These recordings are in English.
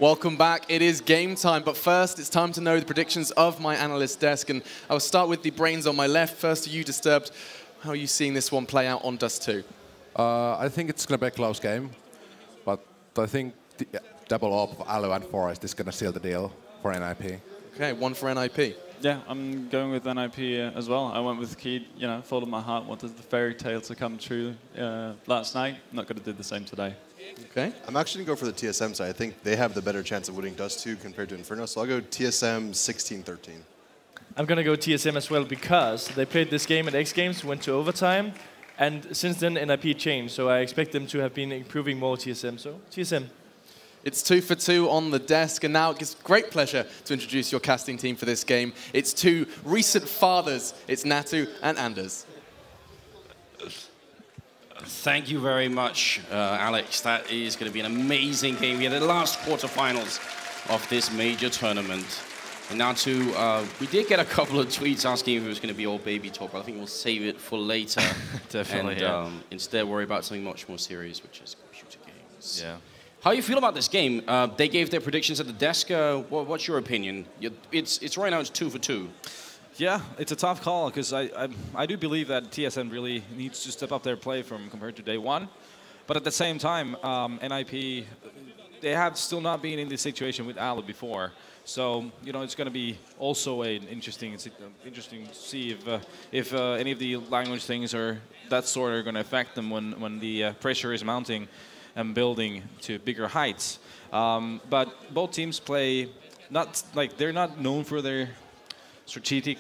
Welcome back. It is game time, but first it's time to know the predictions of my analyst desk, and I'll start with the brains on my left. First, are you Disturbed? How are you seeing this one play out on Dust2? I think it's going to be a close game, but I think the double up of Alu and Forest is going to seal the deal for NiP. Okay, one for NiP. Yeah, I'm going with NiP as well. I went with Keed, you know, followed my heart, wanted the fairy tale to come true last night. Not going to do the same today. Okay. I'm actually going to go for the TSM side. I think they have the better chance of winning Dust2 compared to Inferno, so I'll go TSM 16-13. I'm going to go TSM as well because they played this game at X Games, went to overtime, and since then NiP changed, so I expect them to have been improving more TSM, so TSM. It's 2 for 2 on the desk, and now it gives great pleasure to introduce your casting team for this game. It's two recent fathers. It's Natu and Anders. Thank you very much, Alex. That is going to be an amazing game. We are the last quarterfinals of this major tournament. And Natu, we did get a couple of tweets asking if it was going to be all baby talk, but I think we'll save it for later. Definitely, and instead worry about something much more serious, which is computer games. Yeah. How do you feel about this game? They gave their predictions at the desk. What's your opinion? It's right now, it's 2 for 2. Yeah, it's a tough call because I do believe that TSM really needs to step up their play compared to day one. But at the same time, NiP, they have still not been in this situation with Alu before. So, you know, it's going to be also an interesting to see if any of the language things or that sort are going to affect them when the pressure is mounting and building to bigger heights. But both teams play they're not known for their strategic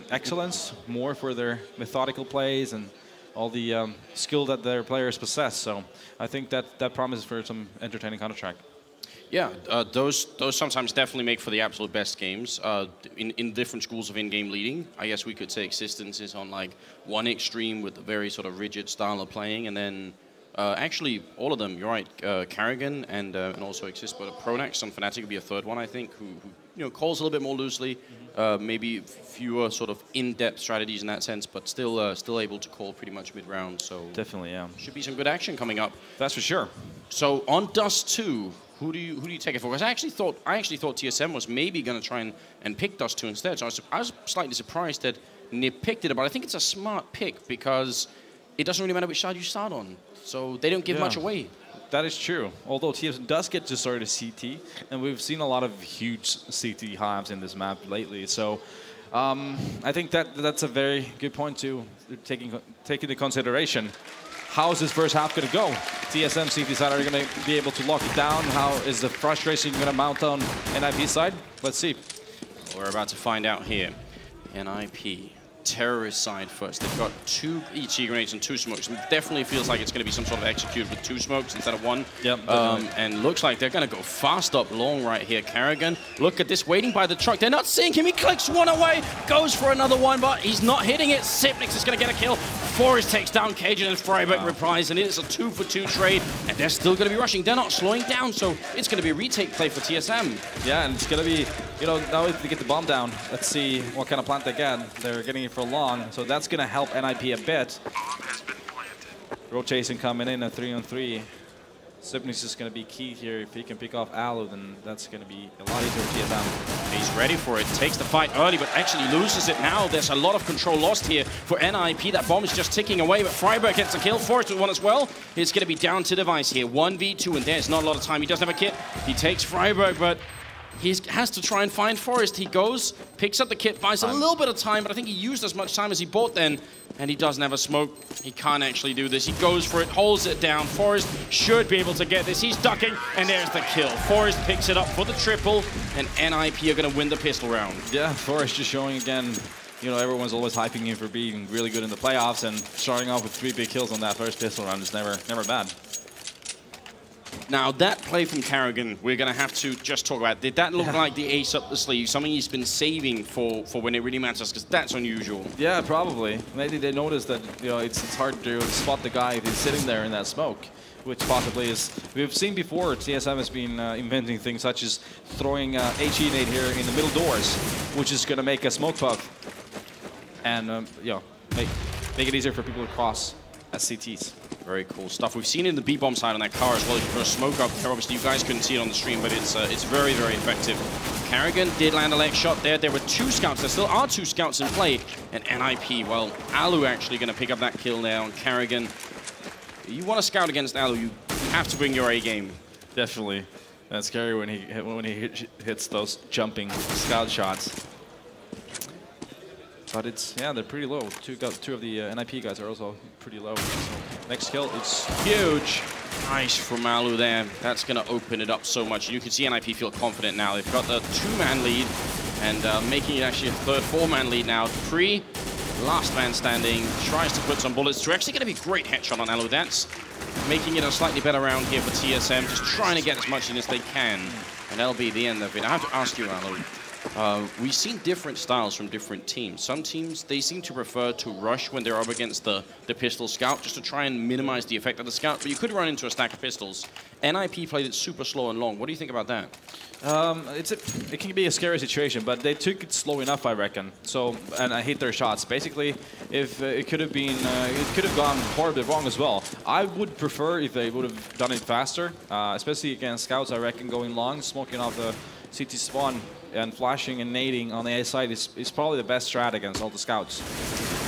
excellence, more for their methodical plays and all the skill that their players possess. So I think that promises for some entertaining Counter-Strike. Yeah, those sometimes definitely make for the absolute best games. In different schools of in-game leading, I guess we could say Existence is on like one extreme with a very sort of rigid style of playing, and then actually all of them, you're right, KARRIGAN and also Exist, but Pronax on Fnatic would be a third one, I think, who you know, calls a little bit more loosely, maybe fewer sort of in-depth strategies in that sense, but still able to call pretty much mid-round. So definitely, yeah. Should be some good action coming up. That's for sure. So on Dust2, who do you take it for? Because I actually thought TSM was maybe going to try and pick Dust2 instead. So I was slightly surprised that NiP picked it, but I think it's a smart pick because it doesn't really matter which side you start on. So they don't give much away. That is true. Although TSM does get to start a CT, and we've seen a lot of huge CT hives in this map lately. So I think that's a very good point to take into consideration. How is this first half going to go? TSM CT side, are going to be able to lock it down? How is the frustration going to mount on NiP side? Let's see. We're about to find out here. NiP. Terrorist side first. They've got 2 ET grenades and 2 smokes. And definitely feels like it's going to be some sort of execute with 2 smokes instead of 1. Yep, and looks like they're going to go fast up long right here. KARRIGAN, look at this, waiting by the truck. They're not seeing him. He clicks one away, goes for another one, but he's not hitting it. Sipnix is going to get a kill. Forest takes down Cajun and Freiburg replies, and it is a 2 for 2 trade. And they're still going to be rushing. They're not slowing down, so it's going to be a retake play for TSM. Yeah, and it's going to be, you know, now if they get the bomb down, let's see what kind of plant they get. They're getting it for long, so that's going to help NiP a bit. Rotation coming in at 3-on-3. Sipnix is going to be key here. If he can pick off Alu, then that's going to be a lot easier for TSM. He's ready for it. Takes the fight early, but actually loses it now. There's a lot of control lost here for NiP. That bomb is just ticking away, but Freiburg gets a kill. Forest with one as well. It's going to be down to Device here. 1v2, and there's not a lot of time. He doesn't have a kit. He takes Freiburg, but he has to try and find Forest. He goes, picks up the kit, buys a little bit of time, but I think he used as much time as he bought then, and he doesn't have a smoke. He can't actually do this. He goes for it, holds it down. Forest should be able to get this. He's ducking, and there's the kill. Forest picks it up for the triple, and NiP are going to win the pistol round. Yeah, Forest just showing again, you know, everyone's always hyping him for being really good in the playoffs, and starting off with 3 big kills on that first pistol round is never bad. Now, that play from KARRIGAN, we're going to have to just talk about. Did that look like the ace up the sleeve? Something he's been saving for when it really matters, because that's unusual. Yeah, probably. Maybe they noticed that, you know, it's hard to spot the guy if he's sitting there in that smoke, which possibly is... We've seen before, TSM has been inventing things such as throwing HE nade here in the middle doors, which is going to make a smoke puff and, you know, make it easier for people to cross as CTs. Very cool stuff. We've seen it in the B-bomb side on that car as well. You put a smoke up there. Obviously, you guys couldn't see it on the stream, but it's very, very effective. KARRIGAN did land a leg shot there. There were 2 scouts. There still are 2 scouts in play. And NiP, well, Alu actually going to pick up that kill there on KARRIGAN. You want to scout against Alu, you have to bring your A game. Definitely. That's scary when he hits those jumping scout shots. But it's, yeah, they're pretty low. Two of the NiP guys are also pretty low. So next kill, it's huge. Nice from Alu there. That's going to open it up so much. You can see NiP feel confident now. They've got the 2-man lead and making it actually a 3rd, 4-man lead now. DUPREEH, last man standing, tries to put some bullets through. Actually going to be a great headshot on Alu. That's making it a slightly better round here for TSM. Just trying to get as much in as they can. And that'll be the end of it. I have to ask you, Alu. We've seen different styles from different teams. Some teams, they seem to prefer to rush when they're up against the pistol scout, just to try and minimize the effect of the scout, but you could run into a stack of pistols. NiP played it super slow and long. What do you think about that? It can be a scary situation, but they took it slow enough, I reckon. So, and I hit their shots. Basically, if it could have been, it could have gone horribly wrong as well. I would prefer if they would have done it faster, especially against scouts. I reckon going long, smoking off the CT spawn, and flashing and nading on the A side is probably the best strat against all the scouts.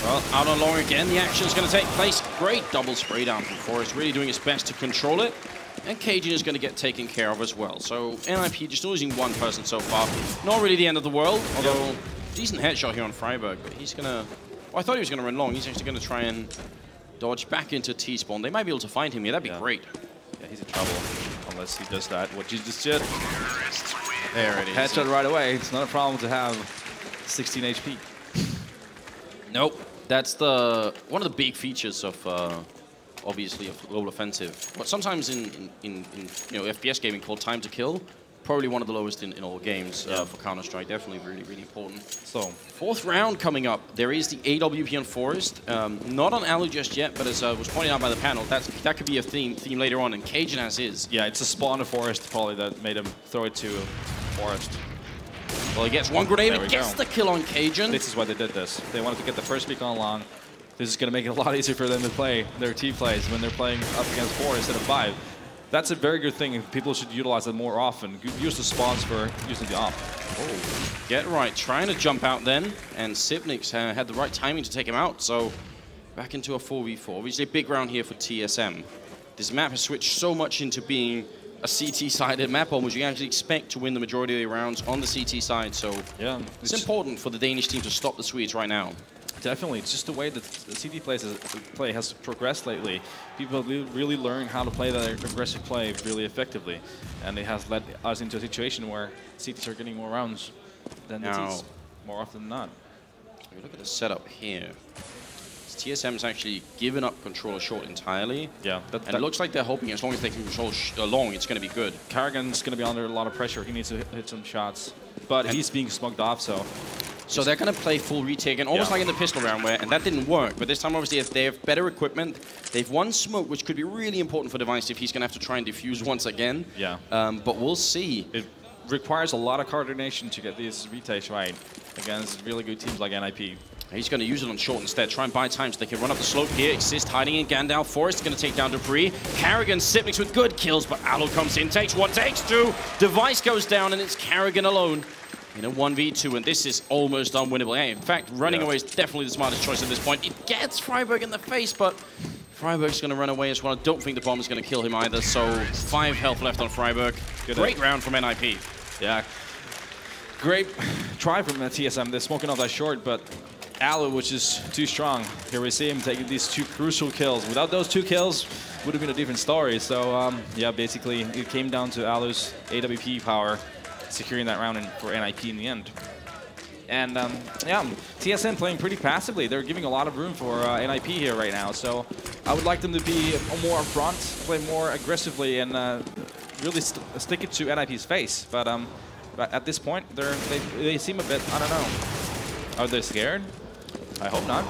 Well, out on long again, the action's going to take place. Great double spray down from Forest, really doing his best to control it. And Cajun is going to get taken care of as well. So NiP just losing 1 person so far. Not really the end of the world, although decent headshot here on Freiburg. But he's going to... Well, I thought he was going to run long. He's actually going to try and dodge back into T-spawn. They might be able to find him here. That'd be great. Yeah, he's in trouble unless he does that. What you just did. There it is. Headshot right away. It's not a problem to have 16 HP. Nope. That's one of the big features of obviously of global offensive. But sometimes in FPS gaming called time to kill, probably one of the lowest in all games for Counter-Strike. Definitely really, really important. So 4th round coming up. There is the AWP on Forest. Not on Alu just yet, but as was pointed out by the panel, that could be a theme later on, and Cajun has his. Yeah, it's a spawn of Forest probably that made him throw it to Forest. Well, he gets 1 grenade and gets the kill on Cajun. This is why they did this. They wanted to get the first peak on long. This is going to make it a lot easier for them to play their team plays when they're playing up against 4 instead of 5. That's a very good thing, and people should utilize it more often. Use the spawns for using the op. Oh, get right. Trying to jump out then, and Sipnix had the right timing to take him out, so back into a 4v4. Obviously a big round here for TSM. This map has switched so much into being a CT-sided map almost. You actually expect to win the majority of the rounds on the CT side, so yeah, it's important for the Danish team to stop the Swedes right now. Definitely, it's just the way that the CT play has progressed lately. People really learn how to play that aggressive play really effectively, and it has led us into a situation where CTs are getting more rounds than the Ts, more often than not. Look at the setup here. TSM's actually given up control of short entirely. Yeah, and it looks like they're hoping as long as they can control long, it's going to be good. KARRIGAN's going to be under a lot of pressure. He needs to hit some shots, but he's being smoked off, so. So they're going to play full retake, and almost like in the pistol round, and that didn't work. But this time, obviously, they have better equipment. They've won smoke, which could be really important for Device if he's going to have to try and defuse once again. Yeah. But we'll see. It requires a lot of coordination to get these retakes right against really good teams like NiP. He's going to use it on short instead. Try and buy time so they can run up the slope here. Exist hiding in Gandalf. Forest is going to take down DUPREEH. KARRIGAN, Sipnix with good kills, but Alu comes in, takes 1, takes 2. Device goes down, and it's KARRIGAN alone in a 1v2, and this is almost unwinnable. Hey, in fact, running away is definitely the smartest choice at this point. It gets Freiburg in the face, but Freiburg's going to run away as well. I don't think the bomb is going to kill him either, so 5 health left on Freiburg. Great round from NiP. Yeah. Great try from TSM. They're smoking off that short, but Alu, which is too strong. Here we see him taking these 2 crucial kills. Without those 2 kills, would have been a different story. So, yeah, basically, it came down to Alu's AWP power securing that round for NiP in the end. And yeah, TSM playing pretty passively. They're giving a lot of room for NiP here right now. So I would like them to be more upfront, play more aggressively, and really stick it to NiP's face. But at this point, they seem a bit, I don't know. Are they scared? I hope not.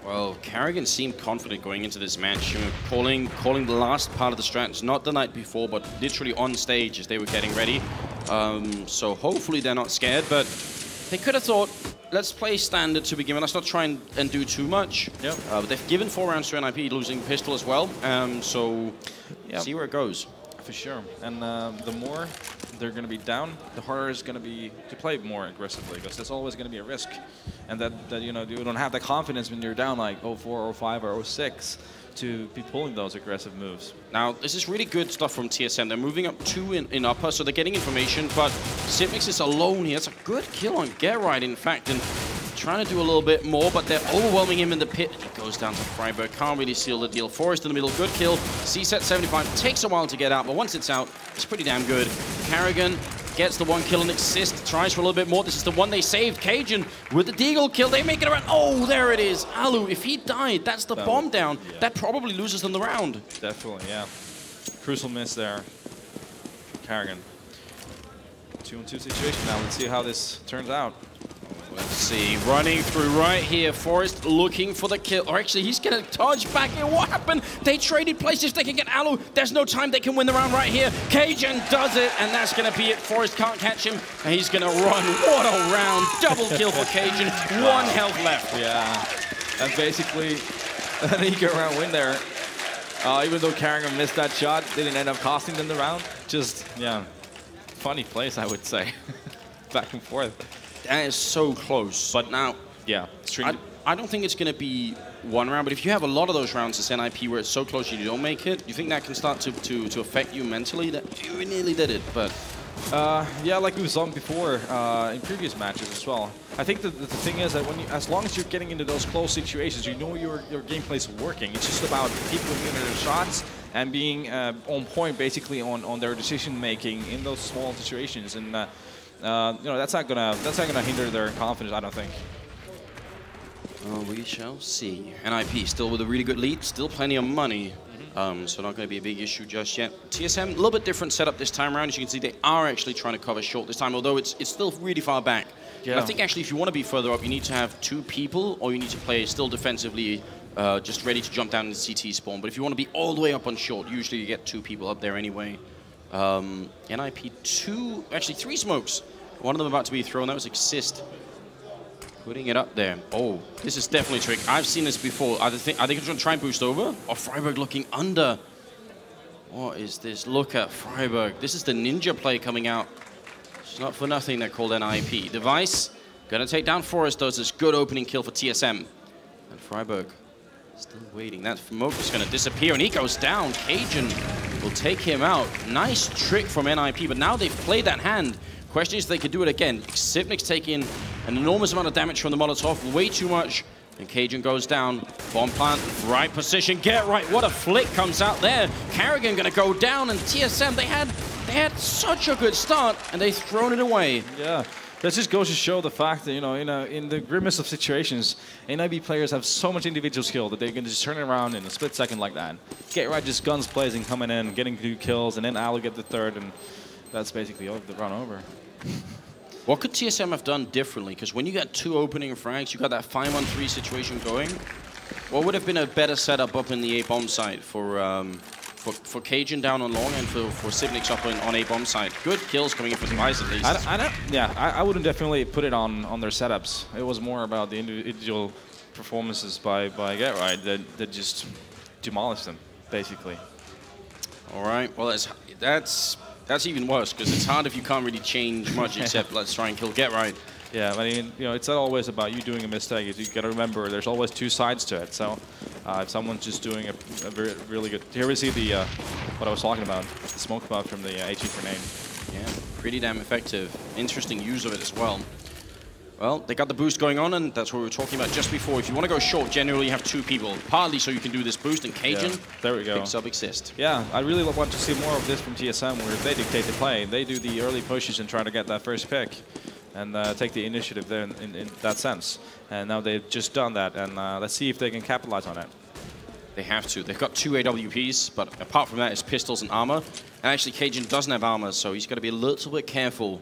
Well, KARRIGAN seemed confident going into this match, calling the last part of the strats, not the night before, but literally on stage as they were getting ready. So hopefully they're not scared, but they could have thought let's play standard to begin with. Let's not try and do too much. Yep. But they've given 4 rounds to NiP, losing pistol as well. So see where it goes. For sure. And the more they're going to be down, the harder it's going to be to play more aggressively, because there's always going to be a risk. And that you know, you don't have the confidence when you're down like 0-4, 0-5, or 0-6 to be pulling those aggressive moves. Now, this is really good stuff from TSM. They're moving up 2 in upper, so they're getting information, but Sipnix is alone here. It's a good kill on Get Right, in fact, and trying to do a little bit more, but they're overwhelming him in the pit. He goes down to friberg, can't really seal the deal. Forrest in the middle, good kill. C-set 75, takes a while to get out, but once it's out, it's pretty damn good. KARRIGAN gets the 1 kill and assist, tries for a little bit more. This is the one they saved. Cajun with the deagle kill, they make it around. Oh, there it is. Alu, if he died, that's the bomb down. Yeah. That probably loses them the round. Definitely, yeah. Crucial miss there. KARRIGAN. 2-on-2 situation now. Let's see how this turns out. Let's see, running through right here, Forrest looking for the kill. Or actually, he's going to dodge back here. What happened? They traded places. They can get Alu. There's no time. They can win the round right here. Cajun does it, and that's going to be it. Forrest can't catch him, and he's going to run. What a round. Double kill for Cajun. 1 health left. Yeah, and basically an eager round win there. Even though KARRIGAN missed that shot, didn't end up costing them the round. Just, yeah, funny plays, I would say. Back and forth. That is so close. But now, yeah, I don't think it's going to be 1 round, but if you have a lot of those rounds as NiP where it's so close you don't make it, you think that can start to affect you mentally? That you nearly did it, but... yeah, like we saw before in previous matches as well. I think the thing is that as long as you're getting into those close situations, you know your gameplay is working. It's just about people getting their shots and being on point, basically on their decision making in those small situations. And you know, that's not gonna hinder their confidence, I don't think. Oh, we shall see. NiP still with a really good lead, still plenty of money. So not going to be a big issue just yet. TSM, a little bit different setup this time around. As you can see, they are actually trying to cover short this time, although it's still really far back. Yeah. And I think actually if you want to be further up, you need to have 2 people, or you need to play still defensively, just ready to jump down in the CT spawn. But if you want to be all the way up on short, usually you get 2 people up there anyway. NiP 2, actually 3 smokes. One of them about to be thrown. That was Exist. Putting it up there. Oh, this is definitely a trick. I've seen this before. Are they going to try and boost over? Or friberg looking under? What is this? Look at friberg. This is the ninja play coming out. It's not for nothing they're called NiP. Device, going to take down Forrest, does this good opening kill for TSM. And friberg still waiting. That smoke is going to disappear, and he goes down. Cajun will take him out. Nice trick from NiP, but now they've played that hand. Question is if they could do it again. Sipnix taking an enormous amount of damage from the Molotov, way too much. And Cajun goes down. Bomb plant, right position, Get Right. What a flick comes out there. KARRIGAN gonna go down, and TSM, they had such a good start, and they've thrown it away. Yeah, that just goes to show the fact that, you know, in the grimmest of situations, NiP players have so much individual skill that they can just turn it around in a split second like that. Get Right just guns blazing, coming in, getting 2 kills, and then Alu get the 3rd, and that's basically the run over. What could TSM have done differently? Because when you got 2 opening frags, you got that 5-on-3 situation going. What would have been a better setup up in the A-bomb side for Cajun down on long and for Sipnix up on A-bomb side? Good kills coming in for Device at least. I wouldn't definitely put it on their setups. It was more about the individual performances by Get Right that just demolished them, basically. All right, well that's even worse, because it's hard if you can't really change much except let's try and kill Get Right. Yeah, I mean, you know, it's not always about you doing a mistake. You got to remember there's always 2 sides to it. So if someone's just doing a really good... Here we see the what I was talking about, the smoke cloud from the HE grenade. Yeah, pretty damn effective. Interesting use of it as well. Well, they got the boost going on, and that's what we were talking about just before. If you want to go short, generally you have 2 people, partly so you can do this boost, and Cajun there we go. picks up Exist. Yeah, I really want to see more of this from TSM, where they dictate the play. They do the early pushes and try to get that first pick, and take the initiative there in that sense. And now they've just done that, and let's see if they can capitalize on it. They have to. They've got 2 AWPs, but apart from that, it's pistols and armor. And actually, Cajun doesn't have armor, so he's got to be a little bit careful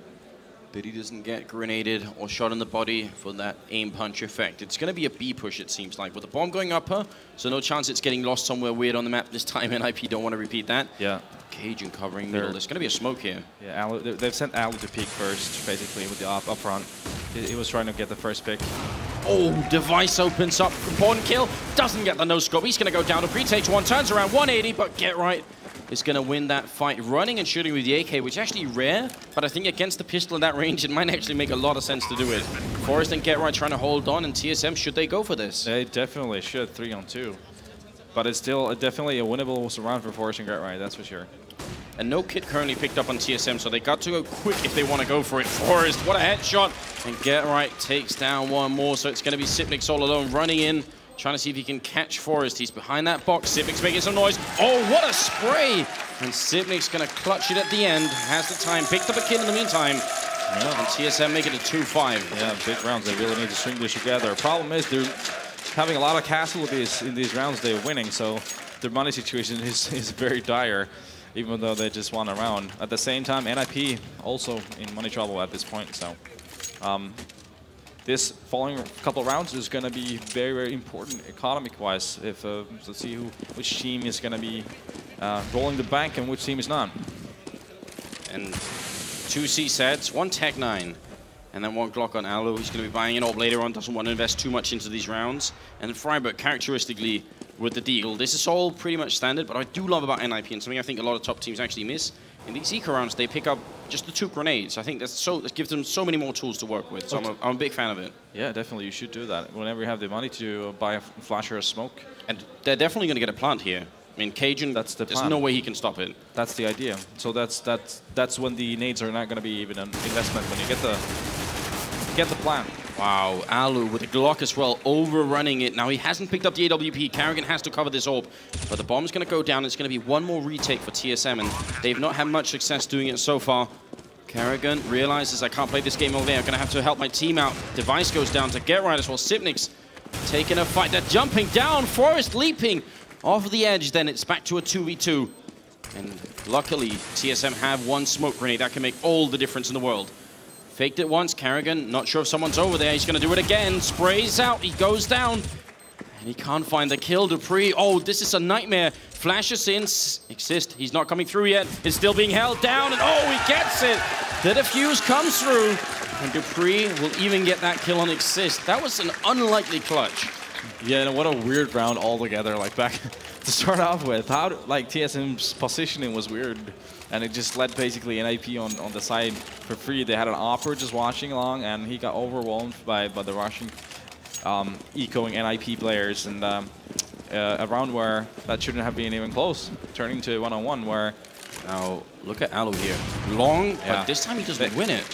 that he doesn't get grenaded or shot in the body for that aim punch effect. It's going to be a B push, it seems like, with the bomb going upper, so no chance it's getting lost somewhere weird on the map this time. NiP don't want to repeat that. Yeah. Cajun covering middle. There's going to be a smoke here. Yeah, they've sent Alu to peek first, basically, with the up front. He was trying to get the first pick. Oh, Device opens up. Important kill. Doesn't get the no-scope. He's going to go down. DUPREEH takes one, turns around 180, but Get Right is going to win that fight. Running and shooting with the AK, which is actually rare, but I think against the pistol in that range, it might actually make a lot of sense to do it. Forest and Get Right trying to hold on, and TSM, should they go for this? They definitely should, 3-on-2. But it's still definitely a winnable round for Forest and Get Right, that's for sure. And no kit currently picked up on TSM, so they got to go quick if they want to go for it. Forest, what a headshot. And Get Right takes down one more, so it's going to be Sipnix all alone, running in, trying to see if he can catch Forest. He's behind that box. Sipnix making some noise. Oh, what a spray! And Sipnix going to clutch it at the end. Has the time, picked up a kill in the meantime. Yeah. And TSM make it a 2-5. Yeah, big rounds. They really need to string this together. Problem is, they're having a lot of casualties in these rounds. They're winning, so their money situation is very dire, even though they just won a round. At the same time, NiP also in money trouble at this point. So this following couple of rounds is going to be very, very important economic-wise. If let's see which team is going to be rolling the bank and which team is not. And 2 C sets, 1 Tech-9, and then 1 Glock on Alu. He's going to be buying an AWP later on, doesn't want to invest too much into these rounds. And Freiburg, characteristically, with the Deagle. This is all pretty much standard, but I do love about NiP, and something I think a lot of top teams actually miss. In these eco rounds, they pick up just the 2 grenades. I think that gives them so many more tools to work with, so I'm a big fan of it. Yeah, definitely, you should do that. Whenever you have the money to buy a flash or a smoke. And they're definitely going to get a plant here. I mean, Cajun, that's the plan. There's no way he can stop it. That's the idea. So that's when the nades are not going to be even an investment, when you get the plan. Wow, Alu with a Glock as well, overrunning it. Now he hasn't picked up the AWP. KARRIGAN has to cover this AWP, but the bomb's going to go down. It's going to be 1 more retake for TSM, and they've not had much success doing it so far. KARRIGAN realizes I can't play this game over there. I'm going to have to help my team out. Device goes down to Get Right as well. Sipnix taking a fight. They're jumping down. Forest leaping off the edge. Then it's back to a 2v2. And luckily, TSM have 1 smoke grenade. That can make all the difference in the world. Faked it once, KARRIGAN, not sure if someone's over there. He's going to do it again. Sprays out, he goes down. And he can't find the kill. DUPREEH, oh, this is a nightmare. Flashes in, Exist, he's not coming through yet. It's still being held down, and oh, he gets it. The defuse comes through. And DUPREEH will even get that kill on Exist. That was an unlikely clutch. Yeah, and what a weird round altogether. Like, back to start off with, like TSM's positioning was weird. And it just led basically NiP on the side for free. They had an offer just watching along, and he got overwhelmed by the Russian ecoing NiP players. And a round where that shouldn't have been even close, turning to 1-on-1 where... Now, look at Alu here. Long, but this time he doesn't win it.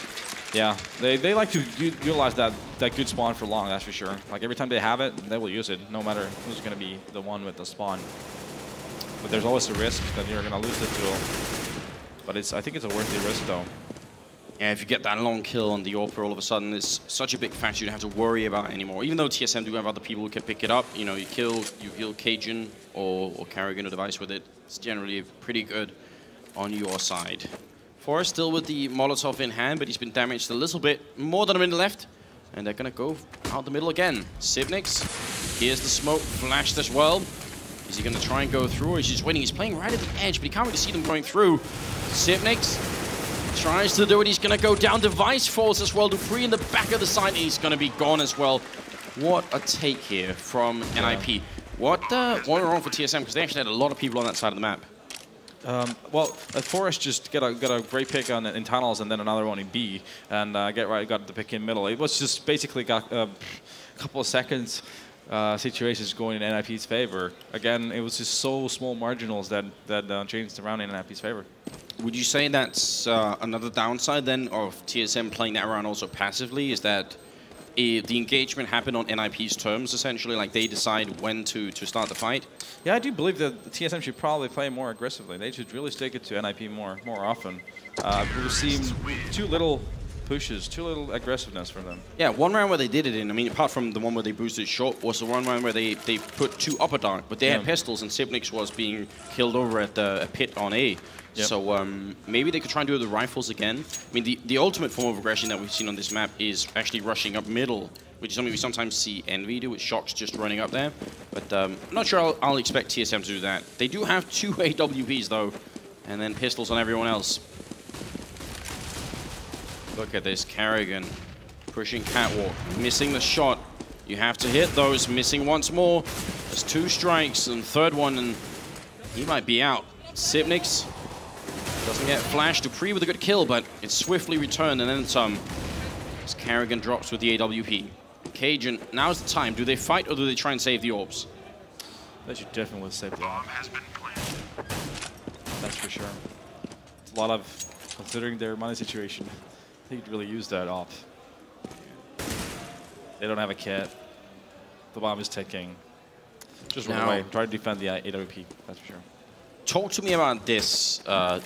Yeah, they like to utilize that good spawn for long, that's for sure. Like, every time they have it, they will use it, no matter who's going to be the one with the spawn. But there's always a risk that you're going to lose the duel. But I think it's a worthy risk, though. Yeah, if you get that long kill on the AWP, all of a sudden it's such a big factor you don't have to worry about it anymore. Even though TSM do have other people who can pick it up, you know, you kill Cajun or KARRIGAN or Device with it. It's generally pretty good on your side. Forrest still with the Molotov in hand, but he's been damaged a little bit. More than a minute left. And they're going to go out the middle again. Sipnix, here's the smoke, flashed as well. Is he going to try and go through, or is he just waiting? He's playing right at the edge, but he can't really see them going through. Sipnix tries to do it. He's going to go down. Device falls as well. DUPREEH in the back of the side, and he's going to be gone as well. What a take here from NiP. What went wrong for TSM? Because they actually had a lot of people on that side of the map. Well, Forrest just got a great pick in tunnels and then another one in B, and Get Right got the pick in middle. It was just basically got a couple of seconds situations going in NiP's favor. Again, it was just so small marginals that changed around in NiP's favor. Would you say that's another downside then of TSM playing that around also passively? Is that the engagement happened on NiP's terms, essentially, like they decide when to start the fight? Yeah, I do believe that TSM should probably play more aggressively. They should really stick it to NiP more often. We've seen too little pushes, too little aggressiveness from them. Yeah, one round where they did it in, I mean, apart from the one where they boosted short, was the one round where they put 2 upper dark, but they had pistols, and Sipnix was being killed over at the pit on A. Yep. So maybe they could try and do it with the rifles again. I mean, the ultimate form of aggression that we've seen on this map is actually rushing up middle, which is something we sometimes see Envy do with Shocks just running up there. But I'm not sure I'll expect TSM to do that. They do have 2 AWPs, though, and then pistols on everyone else. Look at this, KARRIGAN Pushing catwalk, missing the shot. You have to hit those, missing once more. There's 2 strikes and third one, and he might be out. Sipnix doesn't get flashed. DUPREEH with a good kill, but it's swiftly returned and then some. As KARRIGAN drops with the AWP. Cajun, now's the time. Do they fight or do they try and save the orbs? They should definitely save the orb. That's for sure. It's a lot of, considering their money situation, they could really use that off. They don't have a kit. The bomb is ticking. Just run away. Try to defend the AWP, that's for sure. Talk to me about this now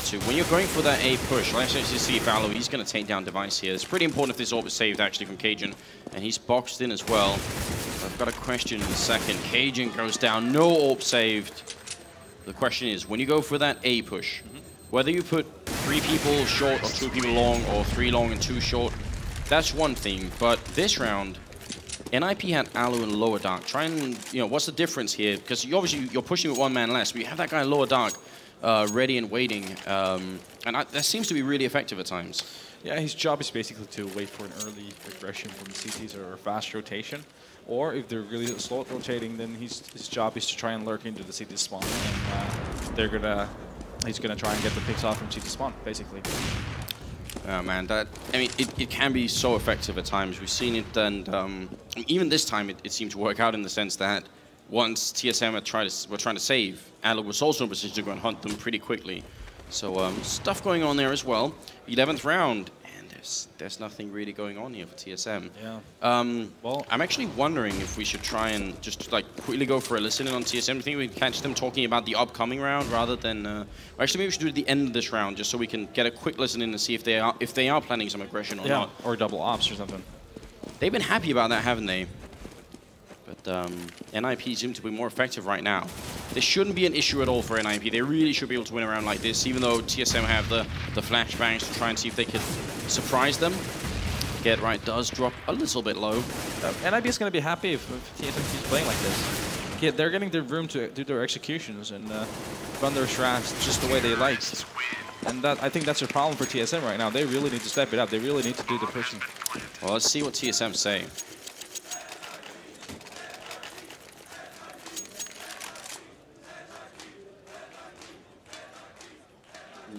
too. When you're going for that A push, let's actually see if Aloe, he's going to take down Device here. It's pretty important if this orb is saved actually from Cajun. And he's boxed in as well. I've got a question in a second. Cajun goes down, no orb saved. The question is, when you go for that A push, whether you put 3 people short or 2 people long or 3 long and 2 short, that's one thing. But this round, NiP had Aloe in lower dark. Try and, what's the difference here? Because obviously you're pushing with 1 man less, but you have that guy in lower dark ready and waiting. And that seems to be really effective at times. Yeah, his job is basically to wait for an early aggression from the CTs or a fast rotation. Or if they're really slow rotating, then his job is to try and lurk into the CT spawn. And he's gonna try and get the picks off from CT spawn, basically. Oh man, it can be so effective at times. We've seen it, and even this time it seemed to work out in the sense that once TSM were trying to save, Aloe was also in a position to go and hunt them pretty quickly. So stuff going on there as well. 11th round, and there's nothing really going on here for TSM. Yeah. Well, I'm actually wondering if we should try and just like quickly go for a listen in on TSM. Do you think we can catch them talking about the upcoming round rather than? Actually, maybe we should do it at the end of this round just so we can get a quick listen in and see if they are planning some aggression or not. Or double ops or something. They've been happy about that, haven't they? But NiP seem to be more effective right now. This shouldn't be an issue at all for NiP. They really should be able to win a round like this, even though TSM have the flashbangs to try and see if they can surprise them. Get right does drop a little bit low. NiP is going to be happy if TSM keeps playing like this. Yeah, they're getting their room to do their executions and run their strats just the way they like. And I think that's a problem for TSM right now. They really need to step it up. They really need to do the pushing. Well, let's see what TSM say.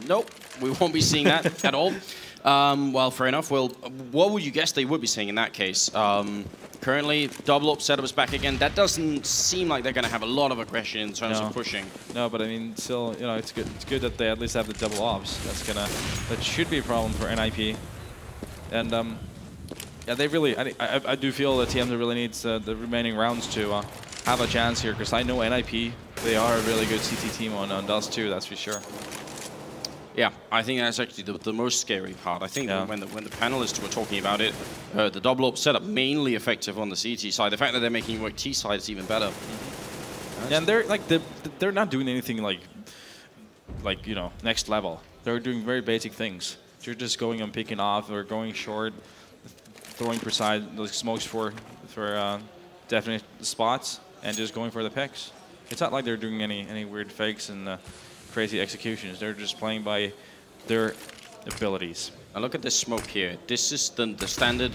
Nope, we won't be seeing that at all. Well, fair enough. Well, what would you guess they would be saying in that case? Currently, double up setup is back again. That doesn't seem like they're going to have a lot of aggression in terms of pushing. No, but I mean, still, it's good. It's good that they at least have the double ops. That should be a problem for NiP. And yeah, they really. I do feel that TSM really needs the remaining rounds to have a chance here, because I know NiP, they are a really good CT team on Dust2, that's for sure. Yeah, I think that's actually the most scary part. I think when the panelists were talking about it, the double up setup mainly effective on the CT side. The fact that they're making it work T side is even better. Yeah, and they're not doing anything like next level. They're doing very basic things. They're just going and picking off or going short, throwing precise like smokes for definite spots, and just going for the picks. It's not like they're doing any weird fakes and crazy executions. They're just playing by their abilities. Now look at this smoke here. This is the standard,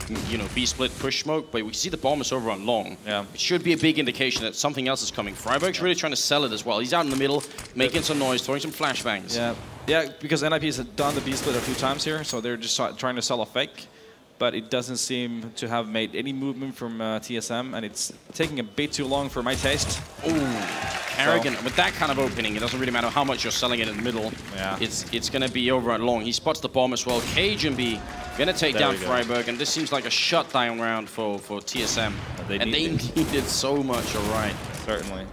B-split push smoke, but we see the bomb is over on long. Yeah. It should be a big indication that something else is coming. friberg's really trying to sell it as well. He's out in the middle, making some noise, throwing some flashbangs. Yeah, because NiP has done the B-split a few times here, so they're just trying to sell a fake. But it doesn't seem to have made any movement from TSM, and it's taking a bit too long for my taste. Ooh, KARRIGAN, with that kind of opening, it doesn't really matter how much you're selling it in the middle. Yeah. It's going to be over at long. He spots the bomb as well. Cajun B going to take down friberg, and this seems like a shutdown round for TSM. They needed so much, all right. Certainly.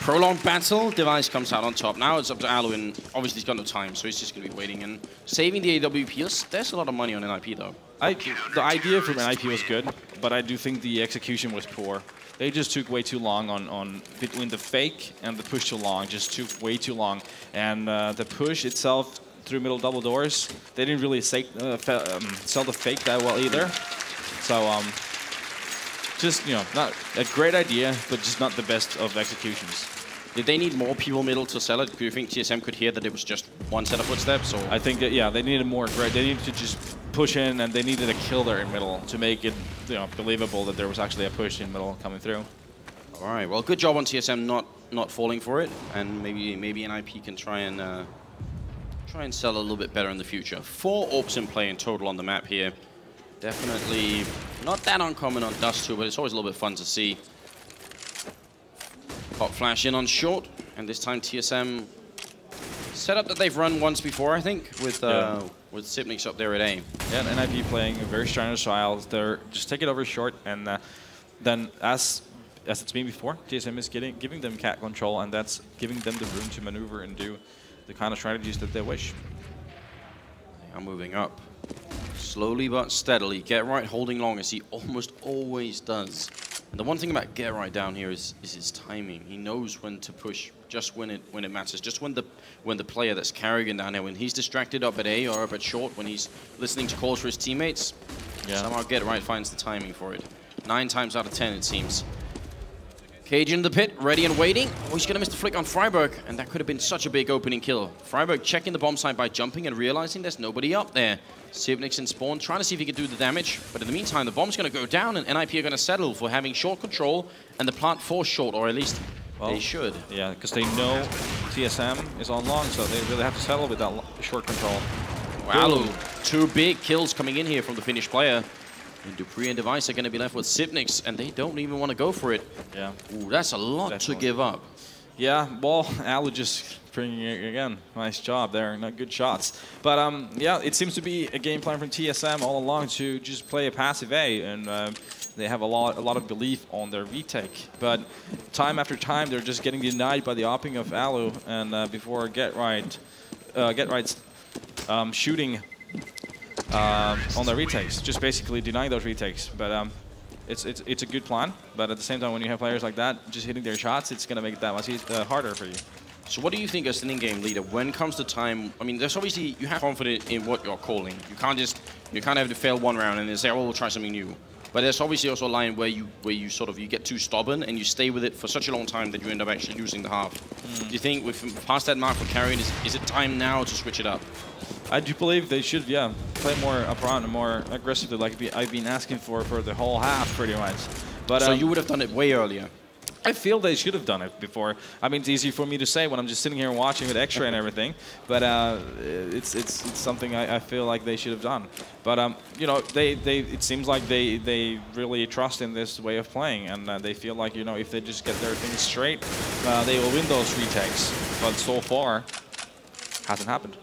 Prolonged battle, Device comes out on top. Now it's up to Aloe, and obviously he's got no time, so he's just going to be waiting and saving the AWP. There's a lot of money on NiP, though. The idea from NiP was good, but I do think the execution was poor. They just took way too long on between the fake and the push too long. Just took way too long. And the push itself through middle double doors, they didn't really sell the fake that well either. So, just, not a great idea, but just not the best of executions. Did they need more people middle to sell it? Do you think TSM could hear that it was just one set of footsteps? Or? I think that, yeah, they needed more. They needed to just push in, and they needed a kill there in middle to make it, you know, believable that there was actually a push in middle coming through. All right, well, good job on TSM not falling for it, and maybe NiP can try and sell a little bit better in the future. 4 AWPs in play in total on the map here. Definitely not that uncommon on Dust2, but it's always a little bit fun to see. Pop flash in on short, and this time TSM setup that they've run once before, I think, with Sipnix up there at A. Yeah, and NiP playing a very strange style. They're just take it over short, and then as it's been before, TSM is giving them cat control, and that's giving them the room to maneuver and do the kind of strategies that they wish. They are moving up. Slowly but steadily. Get right holding long, as he almost always does. And the one thing about Get Right down here is his timing. He knows when to push just when it matters. Just when the player that's KARRIGAN down there, when he's distracted up at A or up at short, when he's listening to calls for his teammates, somehow Get Right finds the timing for it. 9 times out of 10 it seems. Cage in the pit, ready and waiting. Oh, he's gonna miss the flick on Freiburg, and that could have been such a big opening kill. Freiburg checking the bomb site by jumping and realizing there's nobody up there. Sipnix in spawn, trying to see if he can do the damage, but in the meantime, the bomb's gonna go down, and NiP are gonna settle for having short control, and the plant force short, or at least they should. Yeah, because they know TSM is on long, so they really have to settle with that short control. Wow, 2 big kills coming in here from the Finnish player. And DUPREEH and Device are going to be left with Sipnix, and they don't even want to go for it. Yeah. Ooh, that's a lot to give up. Yeah, well, Alu just bringing it again. Nice job there, not good shots. But yeah, it seems to be a game plan from TSM all along to just play a passive A, and they have a lot of belief on their retake. But time after time, they're just getting denied by the opping of Alu, and before Get Right's shooting on the retakes, just basically denying those retakes. But it's a good plan. But at the same time, when you have players like that just hitting their shots, it's going to make it that much harder for you. So what do you think as an in-game leader, when comes the time, I mean, there's obviously, you have confidence in what you're calling. You can't have to fail one round and then say, oh, we'll try something new. But there's obviously also a line where you get too stubborn and you stay with it for such a long time that you end up actually losing the half. Do you think we've passed that mark for KARRIGAN? Is it time now to switch it up? I do believe they should, play more upfront and more aggressively, like I've been asking for the whole half, pretty much. But so you would have done it way earlier. I feel they should have done it before. I mean, it's easy for me to say when I'm just sitting here and watching with X-ray and everything, but it's something I feel like they should have done. But you know, it seems like they really trust in this way of playing, and they feel like, you know, if they just get their things straight, they will win those retakes. But so far, hasn't happened.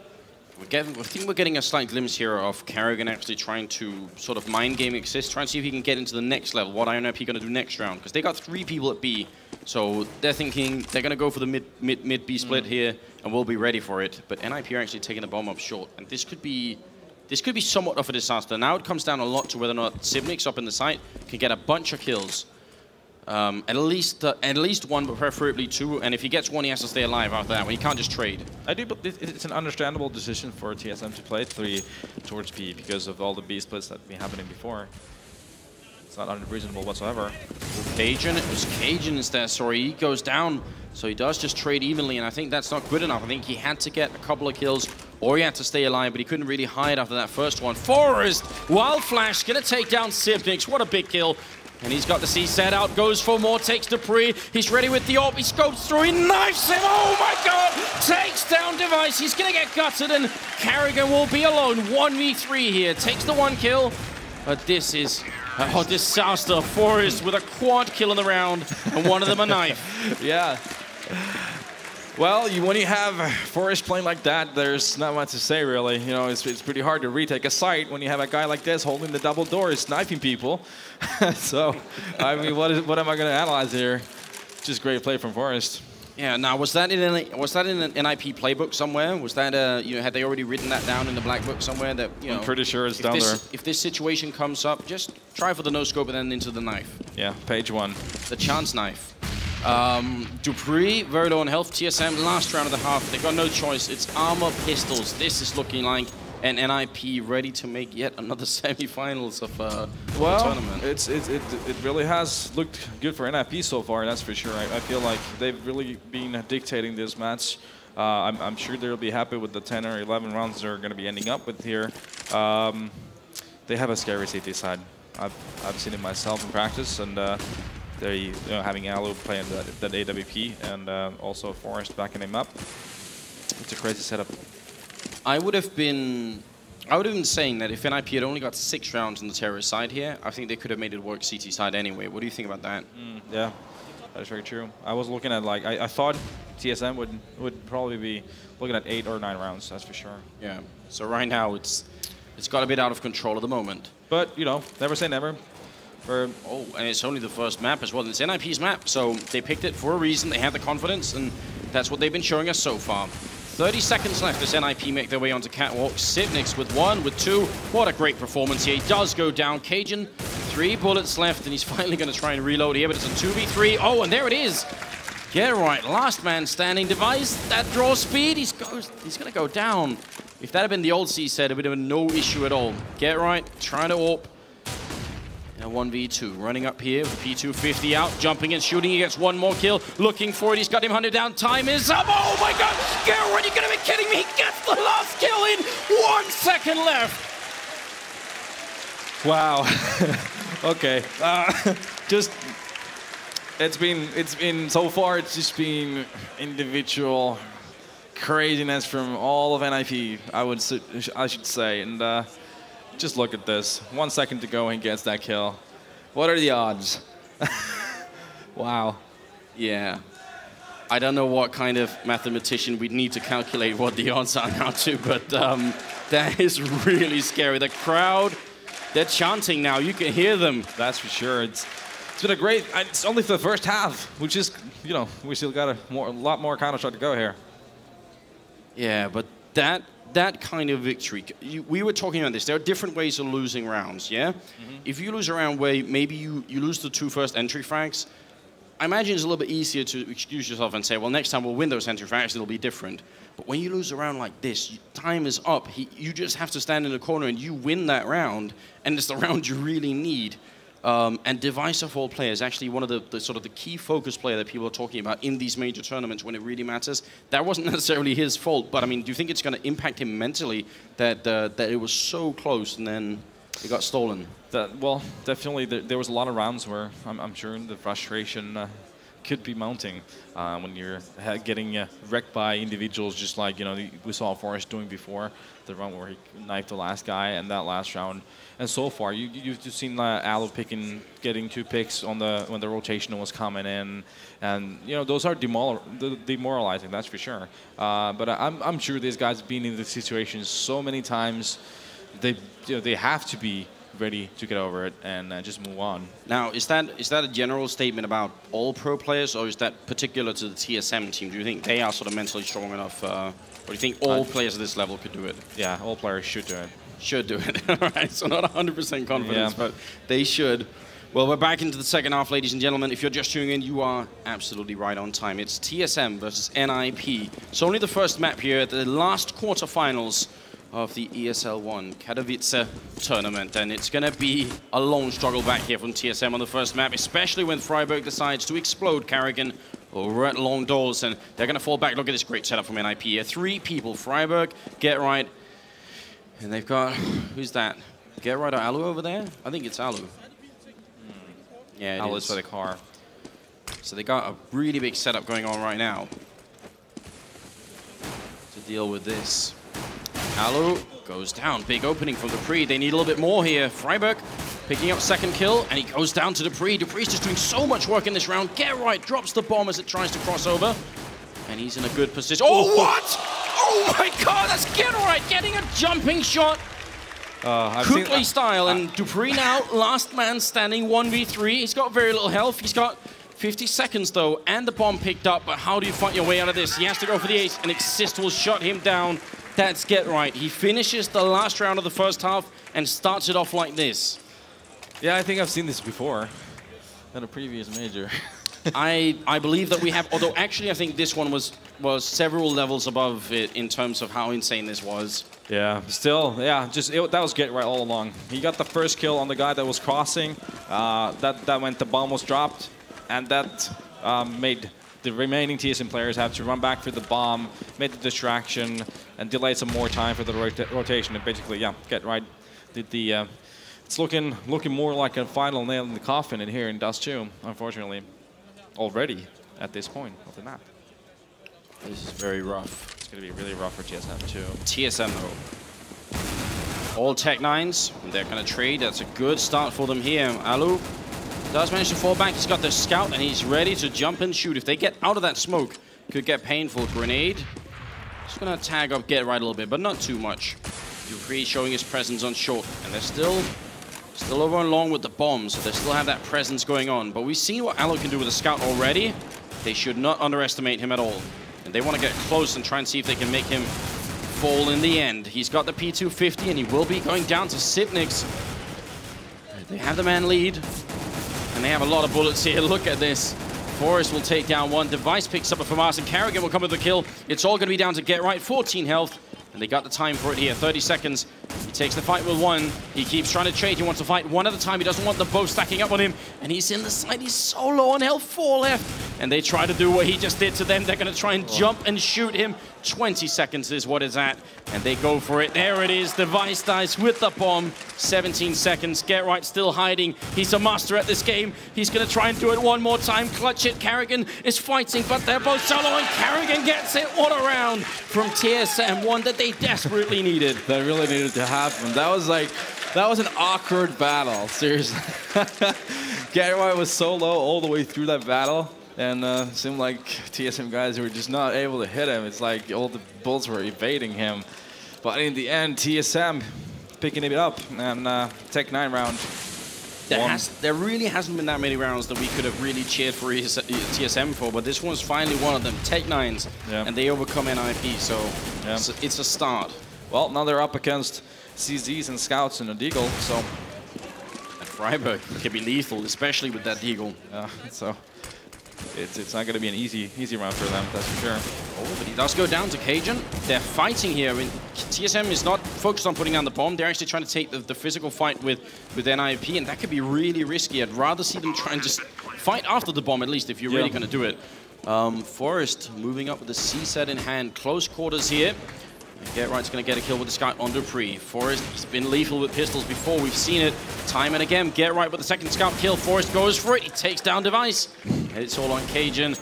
I think we're getting a slight glimpse here of KARRIGAN actually trying to sort of mind game exist, trying to see if he can get into the next level. What NiP going to do next round? Because they got 3 people at B, so they're thinking they're going to go for the mid B split here, and we'll be ready for it. But NiP are actually taking the bomb up short, and this could be somewhat of a disaster. Now it comes down a lot to whether or not Sipnix up in the site can get a bunch of kills. At least 1, but preferably 2. And if he gets 1, he has to stay alive after that. He can't just trade. But it's an understandable decision for TSM to play 3 towards B because of all the B splits that have been happening before. It's not unreasonable whatsoever. Cajun, it was Cajun instead. Sorry, he goes down. So he does just trade evenly, and I think that's not good enough. I think he had to get a couple of kills, or he had to stay alive, but he couldn't really hide after that first one. Forrest, wild flash, gonna take down Sipnix. What a big kill. And he's got the C set out, goes for more, takes DUPREEH. He's ready with the AWP, he scopes through, he knifes him, oh my god! Takes down Device, he's gonna get gutted, and KARRIGAN will be alone. 1v3 here, takes the 1 kill. But this is a disaster. Forrest with a quad kill in the round, and one of them a knife. Yeah. Well, when you have Forrest playing like that, there's not much to say, really. You know, it's pretty hard to retake a site when you have a guy like this holding the double doors, sniping people. So, I mean, what am I going to analyze here? Just great play from Forrest. Yeah. Now, was that in an NiP playbook somewhere? Was that had they already written that down in the black book somewhere? That I'm pretty sure it's down there. If this situation comes up, just try for the no scope and then into the knife. Yeah, page 1. The chance knife. DUPREEH, very low on health. TSM, last round of the half. They've got no choice. It's armor pistols. This is looking like an NiP ready to make yet another semi-finals of the tournament. It really has looked good for NiP so far, that's for sure. I feel like they've really been dictating this match. I'm sure they'll be happy with the 10 or 11 rounds they're going to be ending up with here. they have a scary CT side. I've seen it myself in practice, and they having Alu playing that AWP and also Forest backing him up. It's a crazy setup. I would have been saying that if NiP had only got 6 rounds on the terrorist side here, I think they could have made it work CT side anyway. What do you think about that? Yeah, that is very true. I was looking at like I thought TSM would probably be looking at 8 or 9 rounds. That's for sure. Yeah. So right now it's got a bit out of control at the moment. But you know, never say never. Oh, and it's only the first map as well. It's NiP's map, so they picked it for a reason. They have the confidence, and that's what they've been showing us so far. 30 seconds left as NiP make their way onto Catwalk. Sipnix with 1, with 2. What a great performance here. He does go down. Cajun, 3 bullets left, and he's finally going to try and reload here, but it's a 2v3. Oh, and there it is. Get right. Last man standing. Device, that draw speed. He's going to go down. If that had been the old C set, it would have been no issue at all. Get right. Trying to AWP. A 1v2, running up here with P250 out, jumping and shooting. He gets 1 more kill, looking for it. He's got him hunted down. Time is up. Oh my God! Garrett, you're gonna be kidding me! He gets the last kill in 1 second left. Wow. Okay. It's been so far. It's just been individual craziness from all of NiP. I should say, and. Just look at this. 1 second to go and gets that kill. What are the odds? Wow. Yeah. I don't know what kind of mathematician we'd need to calculate what the odds are now too, but that is really scary. The crowd, they're chanting now. You can hear them. That's for sure. It's been a great. It's only for the first half, which is, you know, we still got a lot more Counter-Strike to go here. Yeah, but that kind of victory, we were talking about this, there are different ways of losing rounds, yeah? If you lose a round where maybe you lose the 2 first entry frags, I imagine it's a little bit easier to excuse yourself and say, well, next time we'll win those entry frags, it'll be different. But when you lose a round like this, time is up. You just have to stand in the corner and you win that round, and it's the round you really need. And Device of all players, actually one of the sort of the key focus player that people are talking about in these major tournaments when it really matters. That wasn't necessarily his fault, but I mean, do you think it's going to impact him mentally that it was so close and then it got stolen? Well, definitely there was a lot of rounds where I'm sure the frustration could be mounting when you're getting wrecked by individuals, just like, you know, we saw Forrest doing before, the round where he knifed the last guy, and that last round. And so far, you've just seen Alu getting 2 picks on when the rotation was coming in, and you know those are demoralizing. That's for sure. But I'm sure these guys have been in this situation so many times. They have to be ready to get over it and just move on. Now, is that a general statement about all pro players, or is that particular to the TSM team? Do you think they are sort of mentally strong enough, or do you think all players at this level could do it? Yeah, all players should do it. Should do it. All right, so not 100% confidence, but they should. Well, we're back into the second half, ladies and gentlemen. If you're just tuning in, you are absolutely right on time. It's TSM versus NiP. It's only the first map here at the last quarterfinals of the ESL 1 Katowice tournament, and it's going to be a long struggle back here from TSM on the first map, especially when Freiburg decides to explode KARRIGAN over at long doors, and they're going to fall back. Look at this great setup from NiP here. 3 people, Freiburg, Get Right, and they've got, who's that? Get Right or Alu over there? I think it's Alu. Yeah, Alu's for the car. So they got a really big setup going on right now to deal with this. Alu goes down. Big opening from DUPREEH. They need a little bit more here. Freiburg picking up second kill, and he goes down to DUPREEH. DUPREEH's just doing so much work in this round. Get Right drops the bomb as it tries to cross over, and he's in a good position. Oh, what? Oh my God, that's Get Right getting a jumping shot. Kukli style, and DUPREEH now, last man standing, 1v3. He's got very little health. He's got 50 seconds, though, and the bomb picked up, but how do you fight your way out of this? He has to go for the ace, and Exist will shut him down. That's Get Right. He finishes the last round of the first half and starts it off like this. Yeah, I think I've seen this before in a previous major. I believe that we have, although actually I think this one was several levels above it in terms of how insane this was. Yeah, still, yeah, that was Get Right all along. He got the first kill on the guy that was crossing. That meant the bomb was dropped, and that made the remaining TSM players have to run back for the bomb, made the distraction, and delayed some more time for the rotation. And basically, yeah, Get Right did the It's looking more like a final nail in the coffin in here in Dust2, unfortunately, already at this point of the map. This is very rough. It's going to be really rough for TSM too. TSM though. All Tech-9s, they're going to trade. That's a good start for them here. Alu does manage to fall back. He's got the scout and he's ready to jump and shoot. If they get out of that smoke, could get painful. Grenade. Just going to tag up Get Right a little bit, but not too much. DUPREEH showing his presence on short, and they're still over and long with the bomb, so they still have that presence going on. But we've seen what Alu can do with the scout already. They should not underestimate him at all. And they want to get close and try and see if they can make him fall in the end. He's got the P250, and he will be going down to Sipnix. They have the man lead, and they have a lot of bullets here. Look at this. Forest will take down one. Device picks up a FAMAS, and KARRIGAN will come with the kill. It's all going to be down to Get Right. 14 health. And they got the time for it here, 30 seconds. He takes the fight with one. He keeps trying to trade. He wants to fight one at a time. He doesn't want the both stacking up on him. And he's in the side. He's so low on health, 4 left. And they try to do what he just did to them. They're going to try and jump and shoot him. 20 seconds is what it's at. And they go for it. There it is. Device dies with the bomb. 17 seconds. Get Right still hiding. He's a master at this game. He's going to try and do it one more time. Clutch it. KARRIGAN is fighting, but they're both solo. And KARRIGAN gets it. What a round from TSM. One that they desperately needed. That really needed to happen. That was an awkward battle. Seriously. Get Right was so low all the way through that battle. And it seemed like TSM guys were just not able to hit him. It's like all the bullets were evading him. But in the end, TSM picking it up and Tech-9 round. There really hasn't been that many rounds that we could have really cheered for TSM for, but this one's finally one of them. Tech-9s, and they overcome NiP, so it's a start. Well, now they're up against CZs and Scouts and a Deagle, so... And Freiburg can be lethal, especially with that Deagle. So... It's not going to be an easy round for them, that's for sure. Oh, but he does go down to Cajun. They're fighting here. I mean, TSM is not focused on putting down the bomb. They're actually trying to take the physical fight with NiP, and that could be really risky. I'd rather see them try and just fight after the bomb, at least, if you're really going to do it. Forest moving up with the C set in hand. Close quarters here. Get Right's going to get a kill with the scout on DUPREEH. Forest, he's been lethal with pistols before. We've seen it time and again. Get Right with the second scout kill. Forest goes for it. He takes down Device. And it's all on Cajun.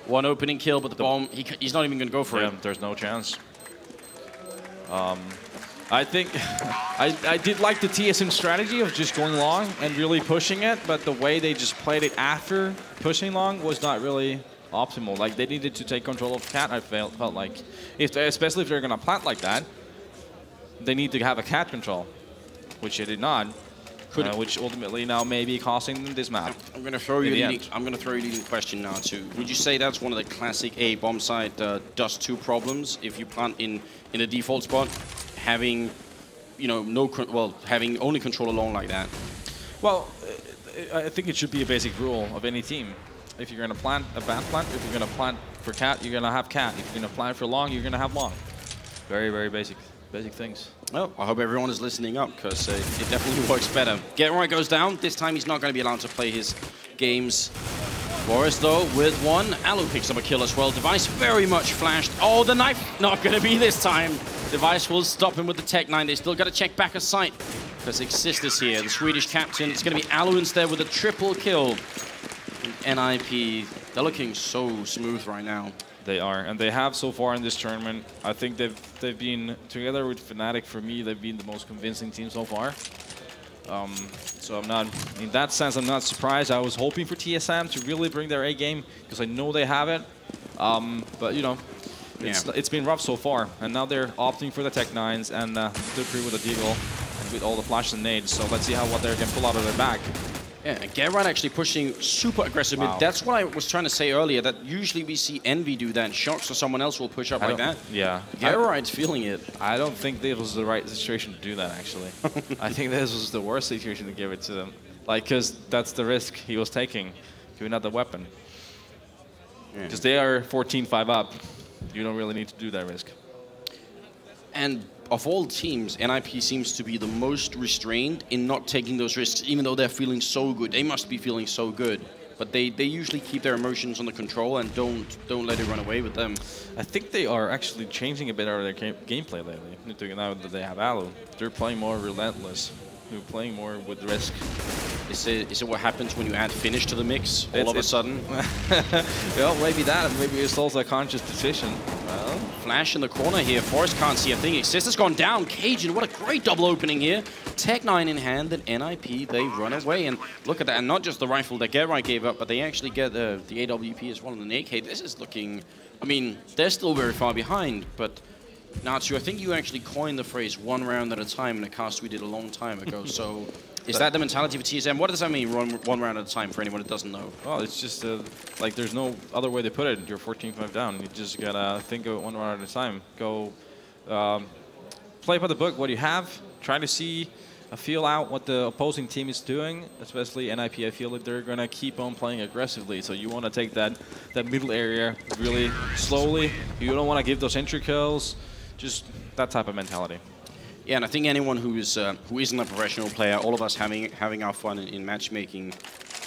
One opening kill, but the bomb, he's not even going to go for it. There's no chance. I think I did like the TSM strategy of just going long and really pushing it, but the way they just played it after pushing long was not really optimal. Like, they needed to take control of Cat, I felt like. Especially if they're going to plant like that, they need to have a Cat control, which they did not. Which ultimately now may be costing them this map. I'm going to throw you a leading question now too. Would you say that's one of the classic bomb side Dust2 problems if you plant in a default spot, having having only control alone like that? Well, I think it should be a basic rule of any team. If you're going to plant a bat plant, if you're going to plant for Cat, you're going to have Cat. If you're going to plant for long, you're going to have long. Very, very basic things. Well, I hope everyone is listening up, because it definitely works better. Get Right goes down. This time he's not going to be allowed to play his games. Forest, though, with one. Alu picks up a kill as well. Device very much flashed. Oh, the knife not going to be this time. Device will stop him with the Tech-9. They still got to check back a sight, because Exist is here. The Swedish captain. It's going to be Alu instead with a triple kill. NiP, they're looking so smooth right now. They are, and they have so far in this tournament. I think they've been, together with Fnatic, for me, they've been the most convincing team so far. So I'm not, in that sense, I'm not surprised. I was hoping for TSM to really bring their A game, because I know they have it. But you know, it's been rough so far, and now they're opting for the Tech-9s and DUPREEH with a Deagle and with all the flashes and nades. So let's see what they can pull out of their bag. Yeah, and Get Right actually pushing super aggressive mid. That's what I was trying to say earlier, that usually we see Envy do that. Shox or someone else will push up like that. Yeah. Get Right's feeling it. I don't think this was the right situation to do that, actually. I think this was the worst situation to give it to them. Like, because that's the risk he was taking, giving out the weapon. Because they are 14-5 up. You don't really need to do that risk. And of all teams, NiP seems to be the most restrained in not taking those risks, even though they're feeling so good. They must be feeling so good. But they usually keep their emotions under control and don't let it run away with them. I think they are actually changing a bit of their gameplay lately, now that they have Alu. They're playing more relentless. who are playing more with risk. Is it what happens when you add finish to the mix all of a sudden? Well, maybe that. Maybe it's also a conscious decision. Well, flash in the corner here. Forrest can't see a thing. Exist has gone down. Cajun, what a great double opening here. Tech9 in hand, and NiP, they run away. And look at that. And not just the rifle that Gerrit gave up, but they actually get the AWP as well in the AK. This is looking... I mean, they're still very far behind, but... Natsu, I think you actually coined the phrase one round at a time in a cast we did a long time ago. So is that the mentality for TSM? What does that mean, one round at a time, for anyone that doesn't know? Well, it's just like there's no other way to put it. You're 14-5 down. You just gotta think of it one round at a time. Go play by the book what you have. Try to see, feel out what the opposing team is doing, especially NiP. I feel like they're gonna keep on playing aggressively. So you want to take that middle area really slowly. You don't want to give those entry kills. Just that type of mentality. Yeah, and I think anyone who isn't a professional player, all of us having our fun in matchmaking,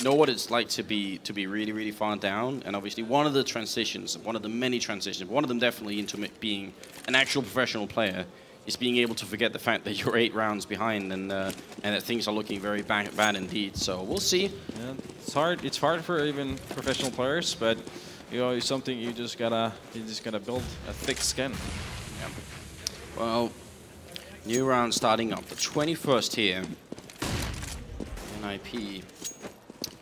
know what it's like to be really, really far down. And obviously, one of the transitions, one of the many transitions, one of them definitely into being an actual professional player, is being able to forget the fact that you're 8 rounds behind and that things are looking very bad indeed. So we'll see. Yeah, it's hard. It's hard for even professional players, but you know, it's something you just gotta build a thick skin. Yeah. Well, new round starting up. The 21st here. NiP.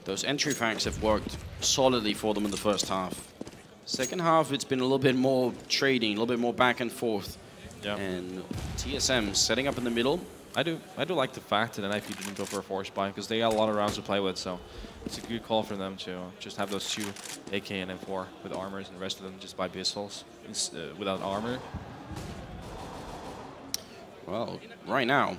Those entry frags have worked solidly for them in the first half. Second half, it's been a little bit more trading, a little bit more back and forth. Yeah. And TSM setting up in the middle. I do like the fact that NiP didn't go for a force buy because they got a lot of rounds to play with, so it's a good call for them to just have those 2 AK and M4 with armors and the rest of them just buy pistols without armor. Well, right now,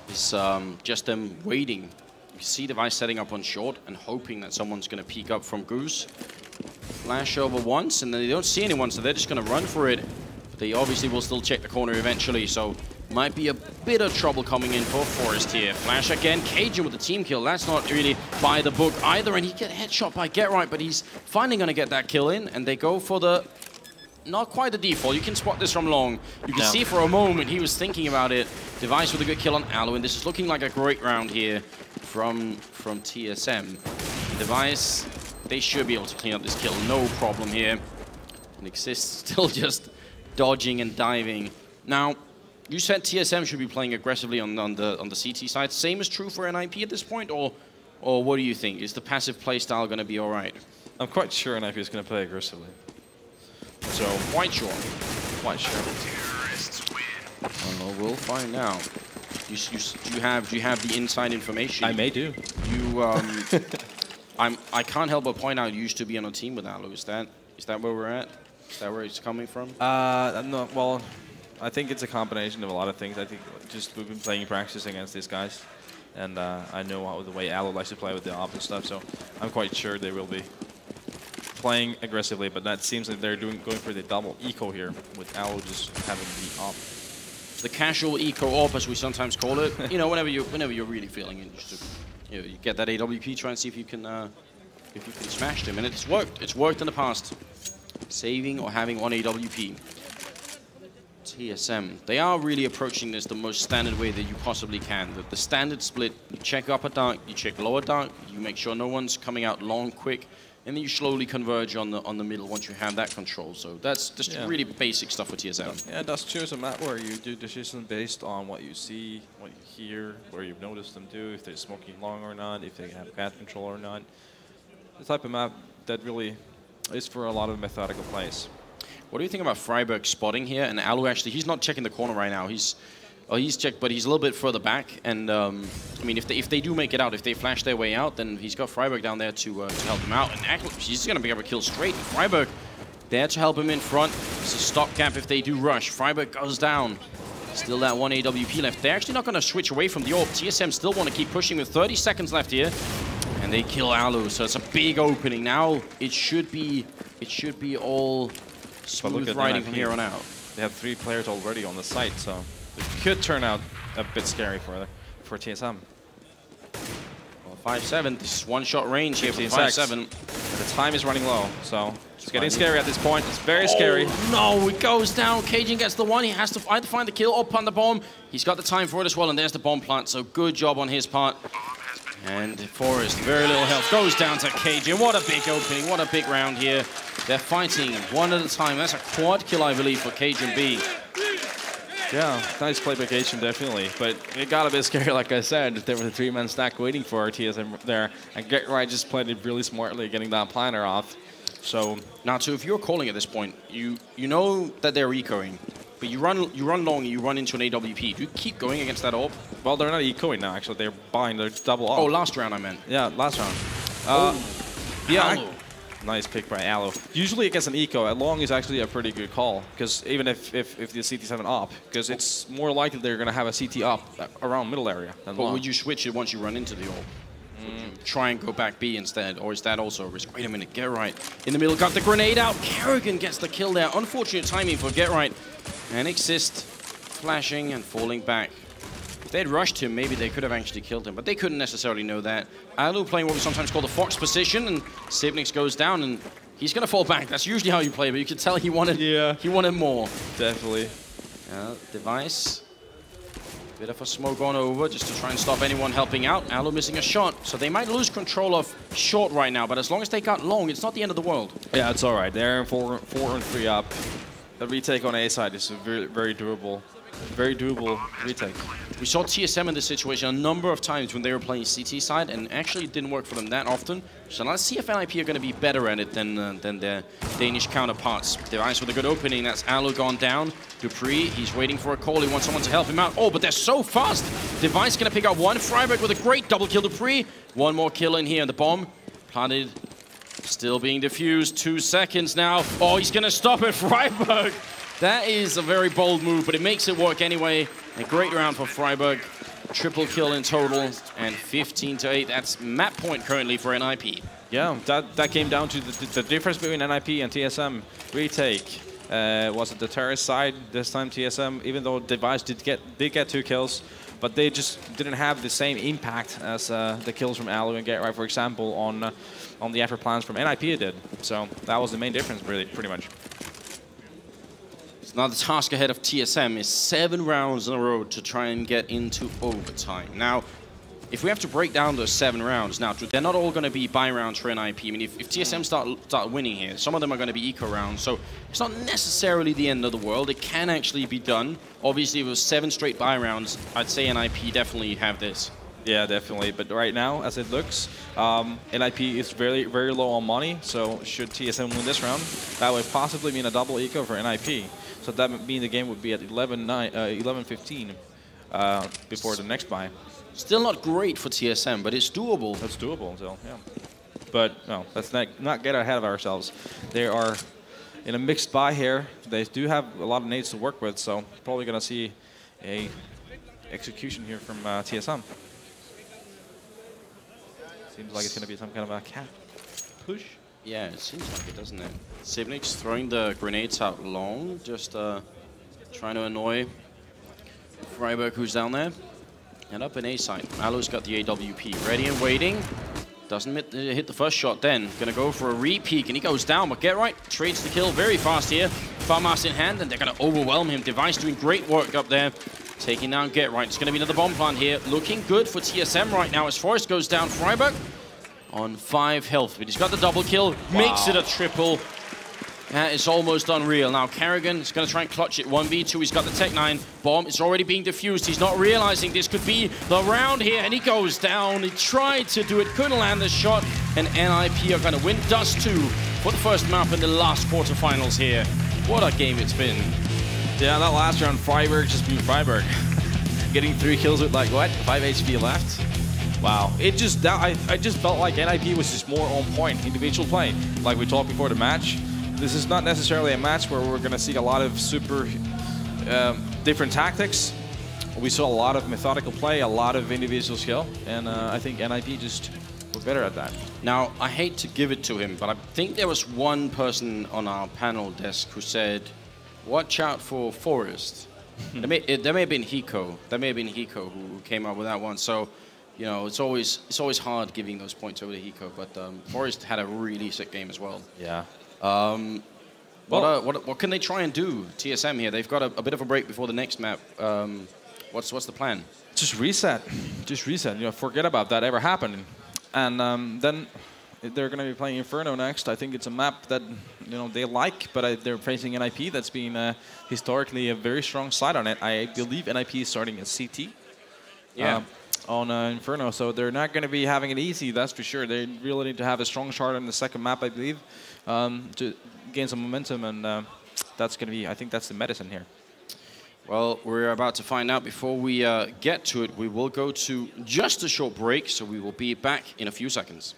it's just them waiting. You see Device setting up on short and hoping that someone's going to peek up from Goose. Flash over once, and then they don't see anyone, so they're just going to run for it. But they obviously will still check the corner eventually, so might be a bit of trouble coming in for Forrest here. Flash again, Cajun with the team kill. That's not really by the book either, and he get headshot by Gerrit, but he's finally going to get that kill in, and they go for the... Not quite the default. You can spot this from long. You can see for a moment he was thinking about it. Device with a good kill on Alu, and this is looking like a great round here from TSM. Device, they should be able to clean up this kill. No problem here. And Exist still just dodging and diving. Now, you said TSM should be playing aggressively on the CT side. Same is true for NiP at this point, or what do you think? Is the passive play style going to be all right? I'm quite sure NiP is going to play aggressively. So, quite sure. Quite sure. Well, we'll find out. Do you have the inside information? I may do. You, I can't help but point out you used to be on a team with Alu. Is that where we're at? Is that where it's coming from? No, well, I think it's a combination of a lot of things. I think just we've been playing practice against these guys, and I know the way Alu likes to play with the op and stuff. So I'm quite sure they will be playing aggressively, but that seems like they're going for the double eco here, with Alu just having the op. The casual eco op, as we sometimes call it. You know, whenever you're really feeling it, just to, you get that AWP, try and see if you can smash them, and it's worked. It's worked in the past. Saving or having one AWP. TSM, they are really approaching this the most standard way that you possibly can. The standard split: you check upper dark, you check lower dark, you make sure no one's coming out long, quick. And then you slowly converge on the middle once you have that control. So that's just really basic stuff for TSM. Yeah, Dust2 is a map where you do decisions based on what you see, what you hear, where you've noticed them do, if they're smoking long or not, if they have cat control or not. The type of map that really is for a lot of methodical plays. What do you think about Freiburg spotting here? And Alu actually, he's not checking the corner right now. He's checked, but he's a little bit further back. And I mean, if they do make it out, if they flash their way out, then he's got Freiburg down there to help him out. And actually, he's going to be able to kill straight. Freiburg there to help him in front. It's a stopgap if they do rush. Freiburg goes down. Still that one AWP left. They're actually not going to switch away from the AWP. TSM still want to keep pushing with 30 seconds left here. And they kill Alu, so it's a big opening. Now it should be all smooth riding from here on out. They have 3 players already on the site, so it could turn out a bit scary for TSM. Well, 5-7. This is one-shot range here for 5-7. The time is running low, so it's getting scary at this point. It's very scary. No, it goes down. Kajin gets the one. He has to either find the kill or plant the bomb. He's got the time for it as well, and there's the bomb plant. So good job on his part. And Forest, very little health, goes down to Kajin. What a big opening, what a big round here. They're fighting one at a time. That's a quad kill, I believe, for Kajin B. Yeah, nice play by Kajin, definitely. But it got a bit scary, like I said. There was a 3-man stack waiting for our TSM there. And GetRight just played it really smartly, getting that planner off. So now, too, if you're calling at this point, you know that they're ecoing. But you run long and you run into an AWP. Do you keep going against that AWP? Well, they're not ecoing now, actually. They're buying their double AWP. Oh, last round, I meant. Yeah, last round. Yeah. Nice pick by Aloe. Usually against an eco, long is actually a pretty good call. Because even if the CT7 up, because it's more likely they're going to have a CT up around middle area than long. But would you switch it once you run into the AWP? Would you try and go back B instead, or is that also a risk? Wait a minute, GetRight in the middle, got the grenade out. KARRIGAN gets the kill there. Unfortunate timing for GetRight. And Exist flashing and falling back. If they'd rushed him, maybe they could have actually killed him, but they couldn't necessarily know that. Alu playing what we sometimes call the fox position, and Sibnix goes down, and he's going to fall back. That's usually how you play, but you could tell he wanted more. Definitely. Device. Bit of a smoke on over just to try and stop anyone helping out. Alu missing a shot, so they might lose control of short right now, but as long as they got long, it's not the end of the world. Yeah, it's all right. They're 4 and 3 up. The retake on A side is a very doable retake. We saw TSM in this situation a number of times when they were playing CT side, and actually it didn't work for them that often. So let's see if NiP are going to be better at it than their Danish counterparts. Device with a good opening. That's Alu gone down. DUPREEH, he's waiting for a call. He wants someone to help him out. Oh, but they're so fast. Device going to pick up one. friberg with a great double kill. DUPREEH, one more kill in here. And the bomb planted. Still being diffused. 2 seconds now. Oh, he's going to stop it. friberg. That is a very bold move, but it makes it work anyway. A great round for friberg. Triple kill in total, and 15-8. That's map point currently for NiP. Yeah, that came down to the difference between NiP and TSM retake. Was it the terrorist side this time? TSM, even though Device did get 2 kills, but they just didn't have the same impact as the kills from Alu and GetRight, for example, on the effort plans from NiP did. So that was the main difference, really, pretty much. Now the task ahead of TSM is 7 rounds in a row to try and get into overtime. Now, if we have to break down those 7 rounds, now they're not all going to be buy rounds for NiP. I mean, if TSM start winning here, some of them are going to be eco rounds, so it's not necessarily the end of the world. It can actually be done. Obviously, with 7 straight buy rounds, I'd say NiP definitely have this. Yeah, definitely. But right now, as it looks, NiP is very low on money. So should TSM win this round, that would possibly mean a double eco for NiP. So that would mean the game would be at 11-15 before the next buy. Still not great for TSM, but it's doable. That's doable still, yeah. But no, let's not get ahead of ourselves. They are in a mixed buy here. They do have a lot of nades to work with, so probably going to see a execution here from TSM. Seems like it's going to be some kind of a cat push. Yeah, it seems like it, doesn't it? Sibnix throwing the grenades out long, just trying to annoy friberg, who's down there. And up in A side, Alu's got the AWP ready and waiting. Doesn't hit the first shot then. Gonna go for a re-peek, and he goes down, but GetRight trades the kill very fast here. Pyjamas in hand, and they're gonna overwhelm him. Device doing great work up there, taking down GetRight. It's gonna be another bomb plant here. Looking good for TSM right now as Forest goes down. friberg on 5 health, but he's got the double kill, makes it a triple. That is almost unreal. Now KARRIGAN is going to try and clutch it. 1v2, he's got the Tech 9. Bomb is already being diffused. He's not realizing this could be the round here, and he goes down. He tried to do it, couldn't land the shot, and NiP are going to win Dust2 for the first map in the last quarterfinals here. What a game it's been. Yeah, that last round, friberg just beat friberg. Getting 3 kills with, like, what, 5 HP left? Wow, I just felt like NiP was just more on point, individual play. Like we talked before the match, this is not necessarily a match where we're going to see a lot of super different tactics. We saw a lot of methodical play, a lot of individual skill, and I think NiP just were better at that. Now, I hate to give it to him, but I think there was one person on our panel desk who said, watch out for Forest. There may have been Hiko. There may have been Hiko who came up with that one. So you know, it's always hard giving those points over to Hiko. But Forest had a really sick game as well. Yeah. What can they try and do, TSM here? They've got a bit of a break before the next map. What's the plan? Just reset. Just reset. You know, forget about that ever happening. And then they're going to be playing Inferno next. I think it's a map that, you know, they like, but they're facing NiP that's been historically a very strong side on it. I believe NiP is starting as CT. Yeah. On Inferno, so they're not going to be having it easy, that's for sure. They really need to have a strong start on the second map, I believe, to gain some momentum, and that's going to be, I think that's the medicine here. Well, we're about to find out. Before we get to it, we will go to just a short break, so we will be back in a few seconds.